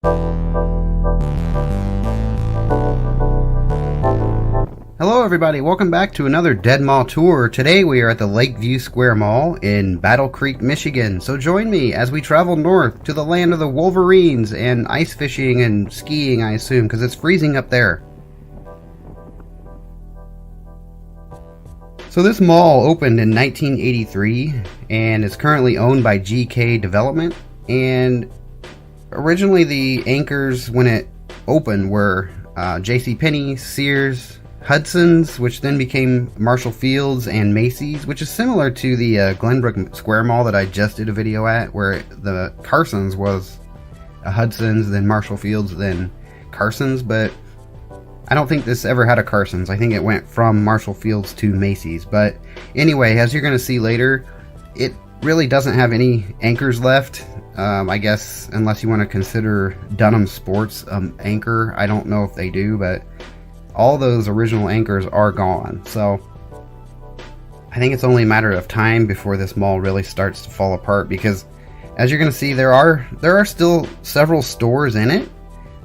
Hello everybody, welcome back to another Dead Mall tour. Today we are at the Lakeview Square Mall in Battle Creek, Michigan. So join me as we travel north to the land of the Wolverines and ice fishing and skiing, I assume, because it's freezing up there. So this mall opened in 1983 and is currently owned by GK Development. And originally the anchors when it opened were JCPenney, Sears, Hudson's, which then became Marshall Field's, and Macy's, which is similar to the Glenbrook Square Mall that I just did a video at, where the Carson's was a Hudson's, then Marshall Field's, then Carson's, but I don't think this ever had a Carson's. I think it went from Marshall Field's to Macy's. But anyway, as you're going to see later, it really doesn't have any anchors left. I guess unless you want to consider Dunham Sports anchor. I don't know if they do, but all those original anchors are gone. So I think it's only a matter of time before this mall really starts to fall apart, because as you're going to see, there are still several stores in it,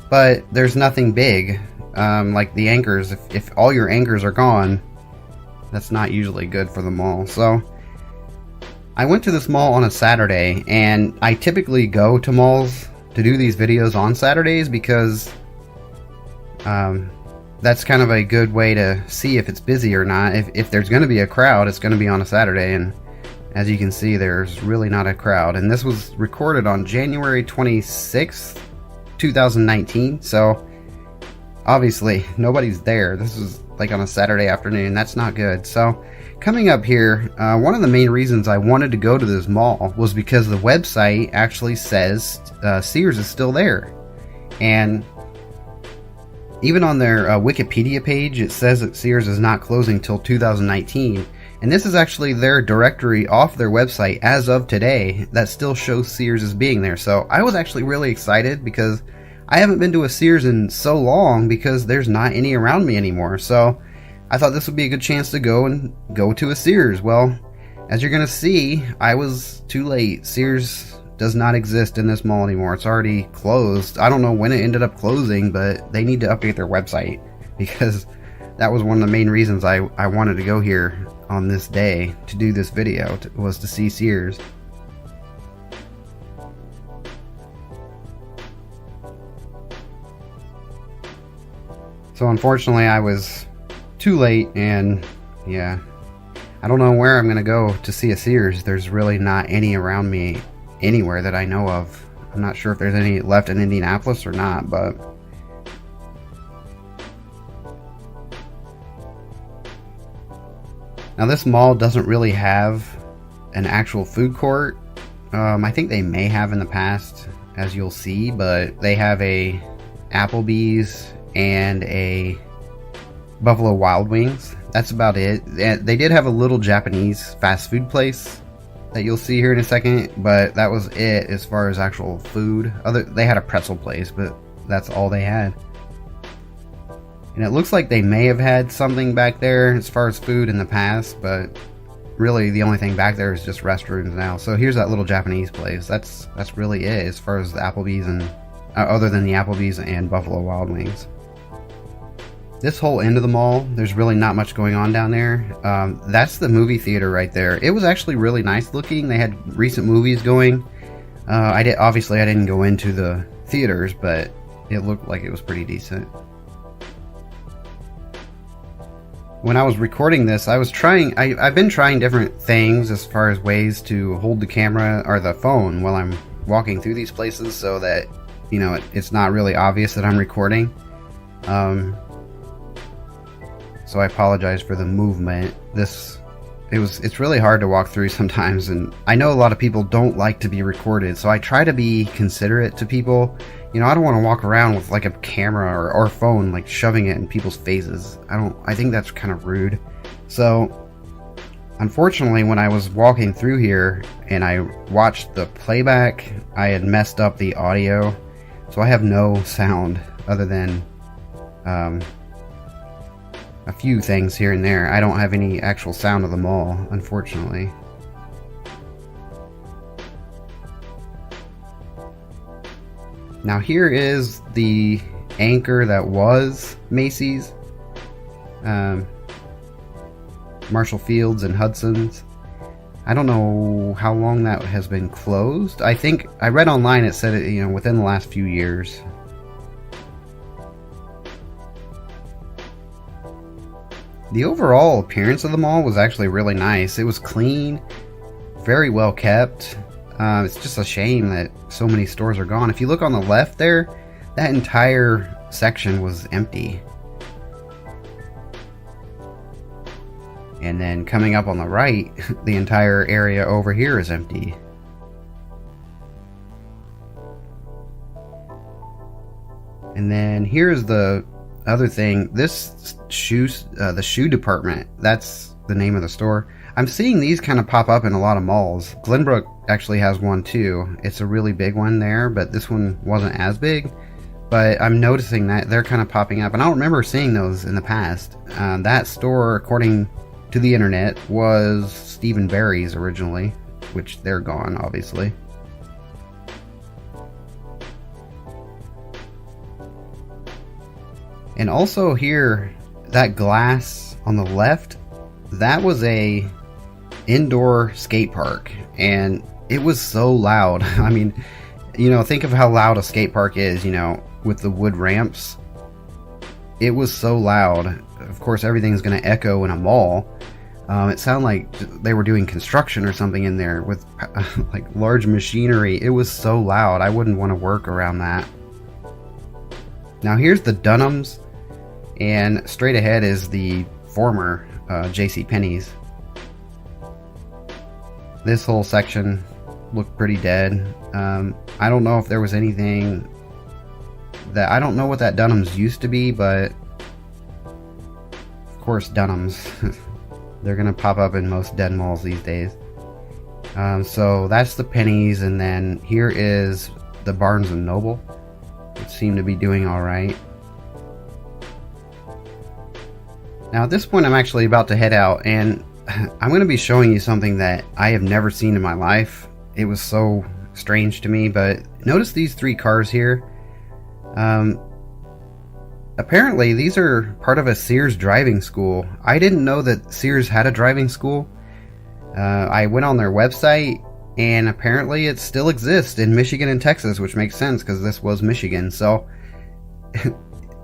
but there's nothing big. Like the anchors, if all your anchors are gone, that's not usually good for the mall. So I went to this mall on a Saturday, and I typically go to malls to do these videos on Saturdays because that's kind of a good way to see if it's busy or not. If there's going to be a crowd, it's going to be on a Saturday, and as you can see, there's really not a crowd. And this was recorded on January 26th, 2019, so obviously nobody's there. This is like on a Saturday afternoon. That's not good. So coming up here, one of the main reasons I wanted to go to this mall was because the website actually says Sears is still there. And even on their Wikipedia page, it says that Sears is not closing till 2019. And this is actually their directory off their website as of today that still shows Sears as being there. So I was actually really excited because I haven't been to a Sears in so long because there's not any around me anymore. So I thought this would be a good chance to go to a Sears. Well, as you're going to see, I was too late. Sears does not exist in this mall anymore. It's already closed. I don't know when it ended up closing, but they need to update their website, because that was one of the main reasons I wanted to go here on this day to do this video, was to see Sears. So unfortunately I was too late, and yeah, I don't know where I'm gonna go to see a Sears. There's really not any around me anywhere that I know of. I'm not sure if there's any left in Indianapolis or not, but now this mall doesn't really have an actual food court. I think they may have in the past, as you'll see, but they have a Applebee's and a Buffalo Wild Wings. That's about it. They did have a little Japanese fast food place that you'll see here in a second, but that was it as far as actual food. They had a pretzel place, but that's all they had. And it looks like they may have had something back there as far as food in the past, but really the only thing back there is just restrooms now. So here's that little Japanese place. That's really it as far as the Applebee's, and other than the Applebee's and Buffalo Wild Wings. This whole end of the mall, there's really not much going on down there. That's the movie theater right there. It was actually really nice looking. They had recent movies going. Obviously I didn't go into the theaters, but it looked like it was pretty decent. When I was recording this, I've been trying different things as far as ways to hold the camera or the phone while I'm walking through these places, so that, you know, it's not really obvious that I'm recording. So I apologize for the movement. It's really hard to walk through sometimes, and I know a lot of people don't like to be recorded, so I try to be considerate to people. You know, I don't want to walk around with like a camera or phone like shoving it in people's faces. I think that's kind of rude. So unfortunately, when I was walking through here and I watched the playback, I had messed up the audio, so I have no sound other than a few things here and there. I don't have any actual sound of the mall, unfortunately. Now here is the anchor that was Macy's, Marshall Field's and Hudson's. I don't know how long that has been closed. I think I read online it said it, within the last few years. The overall appearance of the mall was actually really nice. It was clean, very well kept. It's just a shame that so many stores are gone. If you look on the left there, that entire section was empty. And then coming up on the right, the entire area over here is empty. And then here's the other thing. This the shoe department, that's the name of the store. I'm seeing these kind of pop up in a lot of malls. Glenbrook actually has one too. It's a really big one there, but this one wasn't as big. But I'm noticing that they're kind of popping up, and I don't remember seeing those in the past. That store, according to the internet, was Steve & Barry's originally, which they're gone, obviously. And also here, that glass on the left, that was a indoor skate park, and it was so loud. I mean, think of how loud a skate park is, with the wood ramps. It was so loud. Of course, everything's going to echo in a mall. It sounded like they were doing construction or something in there with like large machinery. It was so loud. I wouldn't want to work around that. Now here's the Dunhams, and straight ahead is the former JCPenney's. This whole section looked pretty dead. I don't know if there was anything that, I don't know what that Dunham's used to be, but of course Dunham's. They're gonna pop up in most dead malls these days. So that's the Pennies, and then here is the Barnes & Noble, which seem to be doing alright. Now at this point I'm actually about to head out, and I'm going to be showing you something that I have never seen in my life. It was so strange to me, but notice these 3 cars here. Apparently these are part of a Sears driving school. I didn't know that Sears had a driving school. I went on their website, and apparently it still exists in Michigan and Texas, which makes sense because this was Michigan. So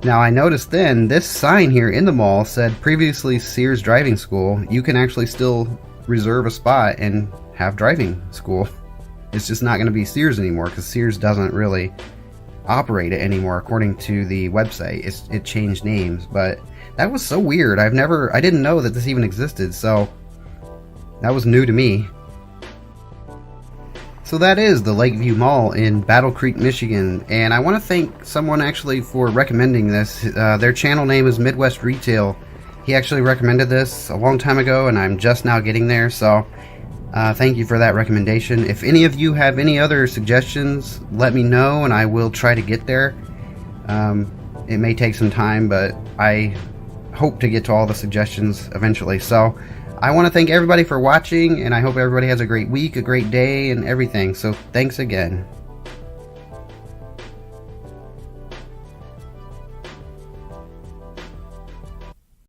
now I noticed then this sign here in the mall said previously Sears driving school. You can actually still reserve a spot and have driving school. It's just not going to be Sears anymore because Sears doesn't really operate it anymore according to the website. It changed names, but that was so weird. I didn't know that this even existed, so that was new to me. So that is the Lakeview Mall in Battle Creek, Michigan, and I want to thank someone actually for recommending this. Their channel name is Midwest Retail. He actually recommended this a long time ago, and I'm just now getting there, so thank you for that recommendation. If any of you have any other suggestions, let me know and I will try to get there. It may take some time, but I hope to get to all the suggestions eventually. So I want to thank everybody for watching, and I hope everybody has a great week, a great day, and everything. So thanks again.